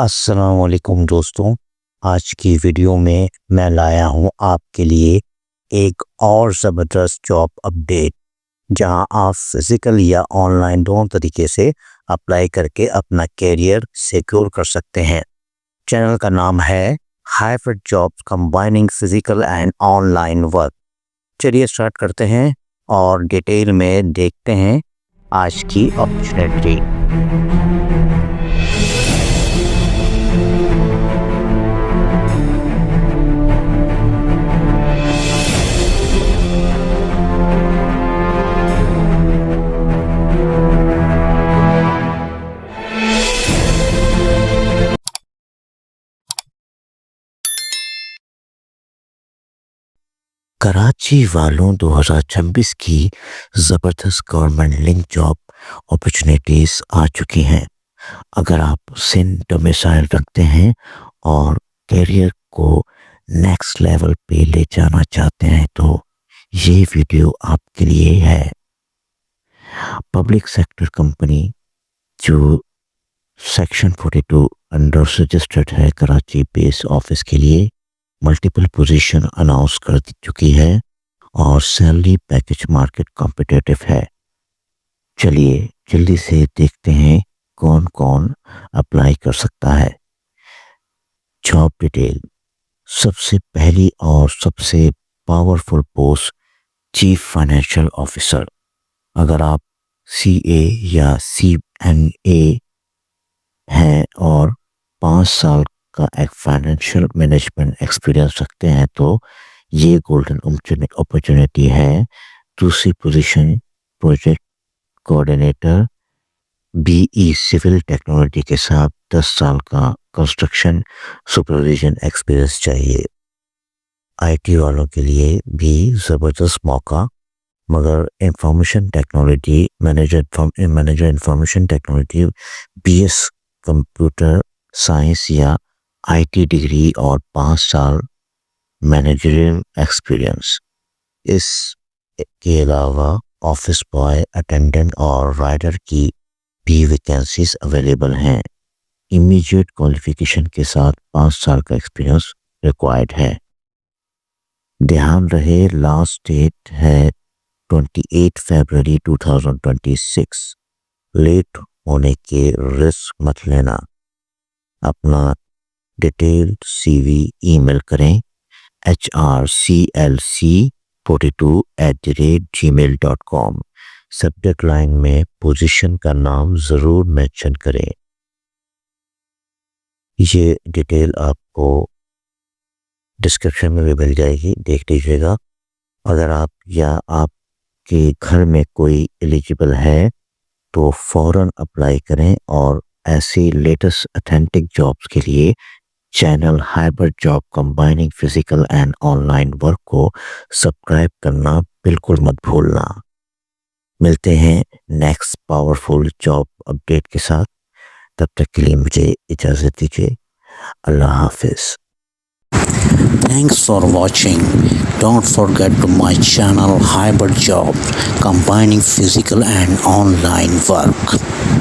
अस्सलाम वालेकुम दोस्तों। आज की वीडियो में मैं लाया हूँ आपके लिए एक और ज़बरदस्त जॉब अपडेट, जहां आप फिज़िकल या ऑनलाइन दोनों तरीके से अप्लाई करके अपना करियर सिक्योर कर सकते हैं। चैनल का नाम है hybrid jobs combining physical and online work. चलिए स्टार्ट करते हैं और डिटेल में देखते हैं आज की अपॉर्चुनिटी। कराची वालों 2026 की ज़बरदस्त गवर्नमेंट लिंक जॉब अपॉर्चुनिटीज़ आ चुकी हैं। अगर आप सिंध डोमिसाइल रखते हैं और करियर को नेक्स्ट लेवल पे ले जाना चाहते हैं तो ये वीडियो आपके लिए है। पब्लिक सेक्टर कंपनी जो सेक्शन 42 अंडर रजिस्टर्ड है, कराची बेस ऑफिस के लिए मल्टीपल पोजीशन अनाउंस कर दी चुकी है और सैलरी पैकेज मार्केट कॉम्पिटिटिव है। चलिए जल्दी से देखते हैं कौन कौन अप्लाई कर सकता है। Job detail. सबसे पहली और सबसे powerful post chief financial officer. अगर आप CA या CNA हैं और 5 साल का एक फाइनेंशियल मैनेजमेंट एक्सपीरियंस रखते हैं तो ये गोल्डन अपॉर्चुनिटी है। दूसरी position project coordinator, BE civil technology के साथ 10 साल का कंस्ट्रक्शन सुपरविजन एक्सपीरियंस चाहिए। IT वालों के लिए भी ज़बरदस्त मौका, मगर information technology manager information technology BS computer science या IT डिग्री और 5 साल मैनेजरियल एक्सपीरियंस। इसके अलावा ऑफिस बॉय, अटेंडेंट और राइडर की भी वैकेंसीज अवेलेबल हैं। इमीडिएट क्वालिफिकेशन के साथ 5 साल का एक्सपीरियंस रिक्वायर्ड है। ध्यान रहे लास्ट डेट है 28 फरवरी 2026। लेट होने के रिस्क मत लेना। अपना डिटेल्ड CV ईमेल करें hrclc42@gmail.com। सब्जेक्ट लाइन में पोजीशन का नाम ज़रूर मेंशन करें। ये डिटेल आपको डिस्क्रिप्शन में भी मिल जाएगी, देख लीजिएगा। अगर आप या आपके घर में कोई एलिजिबल है तो फ़ौरन अप्लाई करें और ऐसी लेटेस्ट ऑथेंटिक जॉब्स के लिए channel hybrid job combining physical and online work को सब्सक्राइब करना बिल्कुल मत भूलना। मिलते हैं नेक्स्ट पावरफुल जॉब अपडेट के साथ। तब तक के लिए मुझे इजाज़त दीजिए। अल्लाह हाफिज़। Thanks for watching. Don't forget to my channel Hybrid Job, combining physical and online work.